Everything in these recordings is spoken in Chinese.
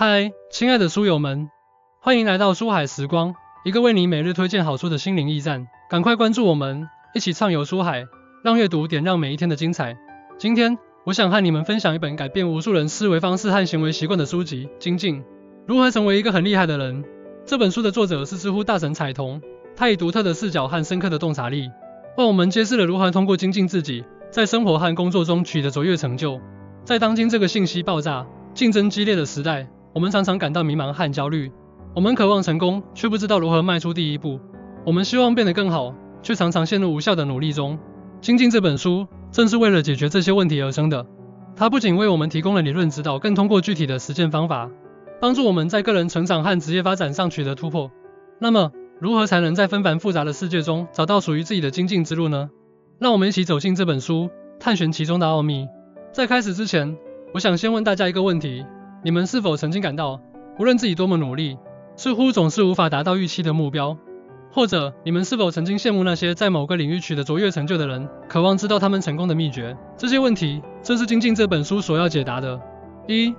嗨，亲爱的书友们，欢迎来到书海时光，一个为你每日推荐好书的心灵驿站。赶快关注我们，一起畅游书海，让阅读点亮每一天的精彩。今天，我想和你们分享一本改变无数人思维方式和行为习惯的书籍《精进》，如何成为一个很厉害的人。这本书的作者是知乎大神彩童，他以独特的视角和深刻的洞察力，为我们揭示了如何通过精进自己，在生活和工作中取得卓越成就。在当今这个信息爆炸、竞争激烈的时代，我们常常感到迷茫和焦虑，我们渴望成功，却不知道如何迈出第一步。我们希望变得更好，却常常陷入无效的努力中。精进这本书正是为了解决这些问题而生的。它不仅为我们提供了理论指导，更通过具体的实践方法，帮助我们在个人成长和职业发展上取得突破。那么，如何才能在纷繁复杂的世界中找到属于自己的精进之路呢？让我们一起走进这本书，探寻其中的奥秘。在开始之前，我想先问大家一个问题：你们是否曾经感到，无论自己多么努力，似乎总是无法达到预期的目标？或者，你们是否曾经羡慕那些在某个领域取得卓越成就的人，渴望知道他们成功的秘诀？这些问题，正是精进这本书所要解答的。一、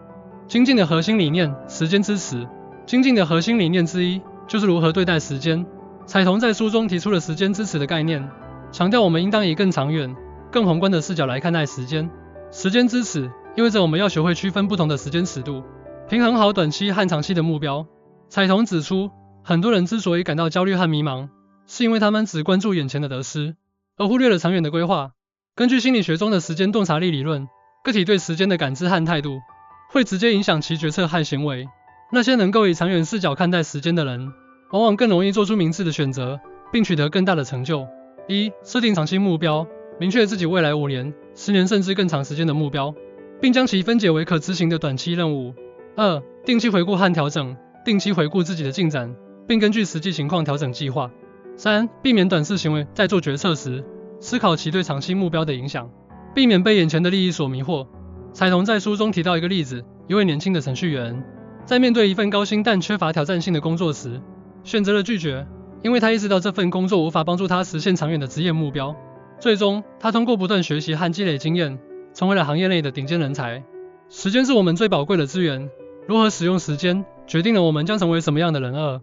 精进的核心理念：时间之匙。精进的核心理念之一，就是如何对待时间。彩童在书中提出了时间之匙的概念，强调我们应当以更长远、更宏观的视角来看待时间。时间之匙意味着我们要学会区分不同的时间尺度，平衡好短期和长期的目标。彩童指出，很多人之所以感到焦虑和迷茫，是因为他们只关注眼前的得失，而忽略了长远的规划。根据心理学中的时间洞察力理论，个体对时间的感知和态度，会直接影响其决策和行为。那些能够以长远视角看待时间的人，往往更容易做出明智的选择，并取得更大的成就。一、设定长期目标，明确自己未来5年、10年甚至更长时间的目标，并将其分解为可执行的短期任务。2、定期回顾和调整，定期回顾自己的进展，并根据实际情况调整计划。3、避免短视行为，在做决策时，思考其对长期目标的影响，避免被眼前的利益所迷惑。彩童在书中提到一个例子，一位年轻的程序员，在面对一份高薪但缺乏挑战性的工作时，选择了拒绝，因为他意识到这份工作无法帮助他实现长远的职业目标。最终，他通过不断学习和积累经验，成为了行业内的顶尖人才。时间是我们最宝贵的资源，如何使用时间，决定了我们将成为什么样的人。2、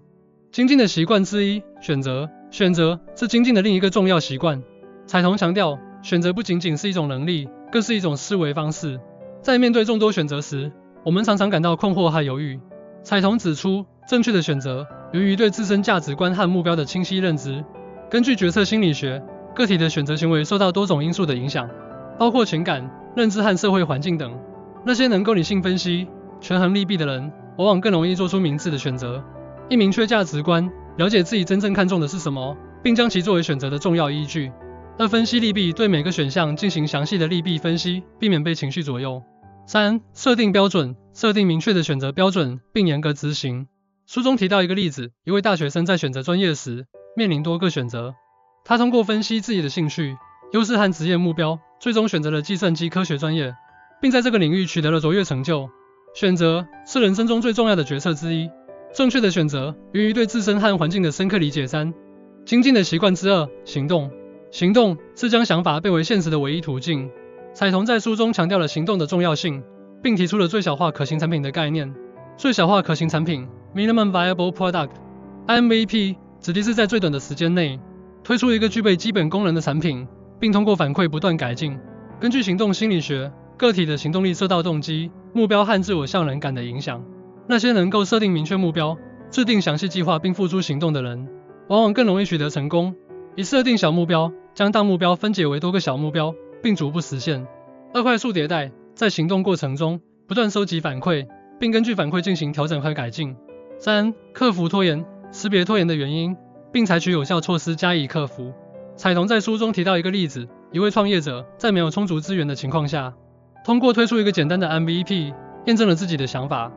精进的习惯之一，选择。选择是精进的另一个重要习惯。彩童强调，选择不仅仅是一种能力，更是一种思维方式。在面对众多选择时，我们常常感到困惑和犹豫。彩童指出，正确的选择源于对自身价值观和目标的清晰认知。根据决策心理学，个体的选择行为受到多种因素的影响，包括情感、认知和社会环境等。那些能够理性分析、权衡利弊的人，往往更容易做出明智的选择。一明确价值观，了解自己真正看重的是什么，并将其作为选择的重要依据。2、分析利弊，对每个选项进行详细的利弊分析，避免被情绪左右。3、设定标准，设定明确的选择标准，并严格执行。书中提到一个例子，一位大学生在选择专业时，面临多个选择。他通过分析自己的兴趣、优势和职业目标，最终选择了计算机科学专业，并在这个领域取得了卓越成就。选择是人生中最重要的决策之一，正确的选择源于对自身和环境的深刻理解。3、精进的习惯之2，行动。行动是将想法变为现实的唯一途径。彩童在书中强调了行动的重要性，并提出了最小化可行产品的概念。最小化可行产品 （Minimum Viable Product，MVP） 指的是在最短的时间内推出一个具备基本功能的产品，并通过反馈不断改进。根据行动心理学，个体的行动力受到动机、目标和自我效能感的影响。那些能够设定明确目标、制定详细计划并付诸行动的人，往往更容易取得成功。以设定小目标，将大目标分解为多个小目标，并逐步实现。2、快速迭代，在行动过程中不断收集反馈，并根据反馈进行调整和改进。3、克服拖延，识别拖延的原因，并采取有效措施加以克服。彩童在书中提到一个例子，一位创业者在没有充足资源的情况下，通过推出一个简单的 MVP， 验证了自己的想法，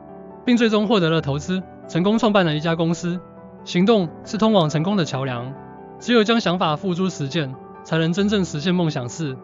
并最终获得了投资，成功创办了一家公司。行动是通往成功的桥梁，只有将想法付诸实践，才能真正实现梦想。4、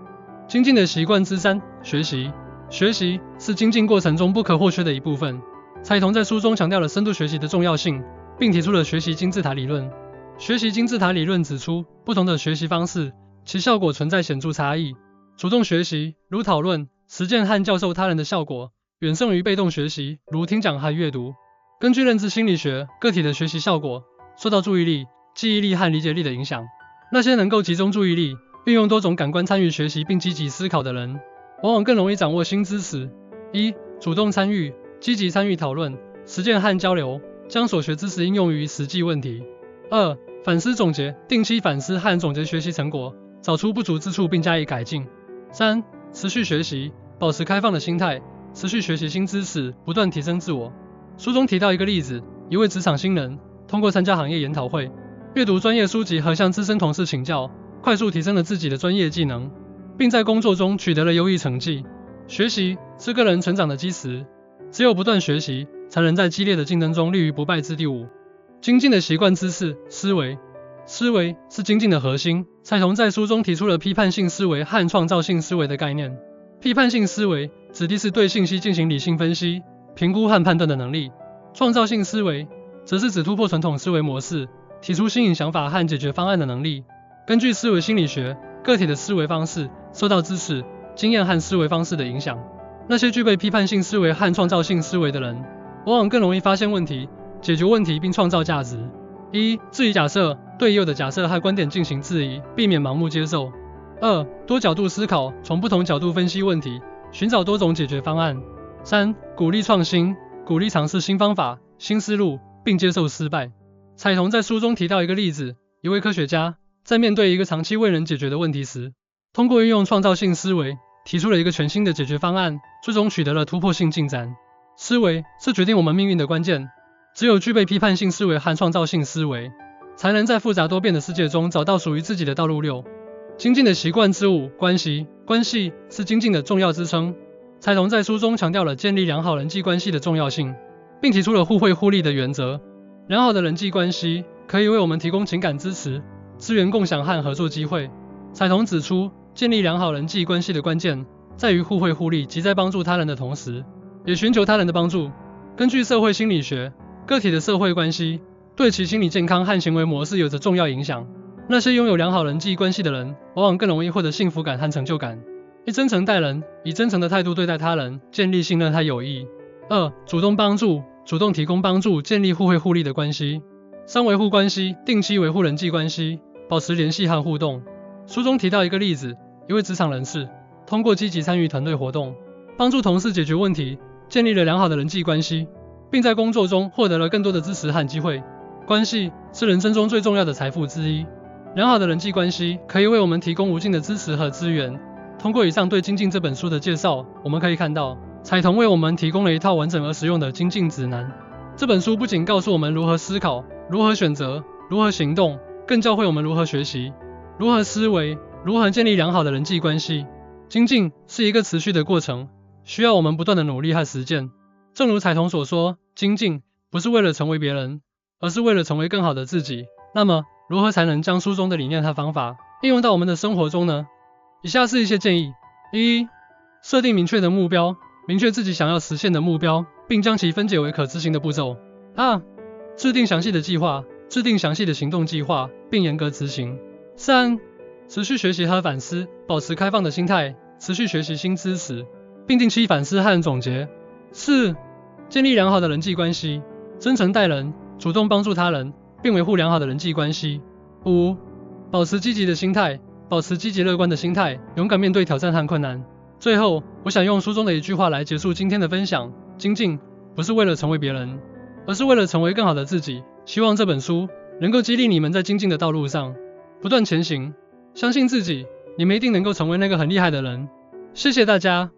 精进的习惯之3，学习。学习是精进过程中不可或缺的一部分。彩童在书中强调了深度学习的重要性，并提出了学习金字塔理论。学习金字塔理论指出，不同的学习方式，其效果存在显著差异。主动学习，如讨论、实践和教授他人的效果，远胜于被动学习，如听讲和阅读。根据认知心理学，个体的学习效果受到注意力、记忆力和理解力的影响。那些能够集中注意力，运用多种感官参与学习并积极思考的人，往往更容易掌握新知识。1. 主动参与，积极参与讨论、实践和交流，将所学知识应用于实际问题。2. 反思总结，定期反思和总结学习成果，找出不足之处并加以改进。3. 持续学习，保持开放的心态，持续学习新知识，不断提升自我。书中提到一个例子，一位职场新人通过参加行业研讨会、阅读专业书籍和向资深同事请教，快速提升了自己的专业技能，并在工作中取得了优异成绩。学习是个人成长的基石，只有不断学习，才能在激烈的竞争中立于不败之地。5. 精进的习惯知识思维，思维是精进的核心。蔡同在书中提出了批判性思维和创造性思维的概念。批判性思维指的是对信息进行理性分析、评估和判断的能力。创造性思维则是指突破传统思维模式，提出新颖想法和解决方案的能力。根据思维心理学，个体的思维方式受到知识、经验和思维方式的影响。那些具备批判性思维和创造性思维的人，往往更容易发现问题、解决问题并创造价值。1. 质疑假设，对已有的假设和观点进行质疑，避免盲目接受。2. 多角度思考，从不同角度分析问题，寻找多种解决方案。3. 鼓励创新，鼓励尝试新方法、新思路，并接受失败。彩童在书中提到一个例子，一位科学家在面对一个长期未能解决的问题时，通过运用创造性思维，提出了一个全新的解决方案，最终取得了突破性进展。思维是决定我们命运的关键，只有具备批判性思维和创造性思维，才能在复杂多变的世界中找到属于自己的道路。6. 精进的习惯之5，关系。关系是精进的重要支撑。彩童在书中强调了建立良好人际关系的重要性，并提出了互惠互利的原则。良好的人际关系可以为我们提供情感支持、资源共享和合作机会。彩童指出，建立良好人际关系的关键在于互惠互利，即在帮助他人的同时，也寻求他人的帮助。根据社会心理学，个体的社会关系对其心理健康和行为模式有着重要影响。那些拥有良好人际关系的人，往往更容易获得幸福感和成就感。1. 真诚待人，以真诚的态度对待他人，建立信任和友谊。2. 主动帮助，主动提供帮助，建立互惠互利的关系。3. 维护关系，定期维护人际关系，保持联系和互动。书中提到一个例子，一位职场人士通过积极参与团队活动，帮助同事解决问题，建立了良好的人际关系，并在工作中获得了更多的支持和机会。关系是人生中最重要的财富之一。良好的人际关系可以为我们提供无尽的支持和资源。通过以上对精进这本书的介绍，我们可以看到，彩童为我们提供了一套完整而实用的精进指南。这本书不仅告诉我们如何思考、如何选择、如何行动，更教会我们如何学习、如何思维、如何建立良好的人际关系。精进是一个持续的过程，需要我们不断的努力和实践。正如彩童所说，精进不是为了成为别人，而是为了成为更好的自己。那么，如何才能将书中的理念和方法应用到我们的生活中呢？以下是一些建议。1. 设定明确的目标，明确自己想要实现的目标，并将其分解为可执行的步骤。2. 制定详细的计划，制定详细的行动计划，并严格执行。3. 持续学习和反思，保持开放的心态，持续学习新知识，并定期反思和总结。4. 建立良好的人际关系，真诚待人，主动帮助他人，并维护良好的人际关系。5. 保持积极的心态，保持积极乐观的心态，勇敢面对挑战和困难。最后，我想用书中的一句话来结束今天的分享：精进不是为了成为别人，而是为了成为更好的自己。希望这本书能够激励你们在精进的道路上不断前行，相信自己，你们一定能够成为那个很厉害的人。谢谢大家。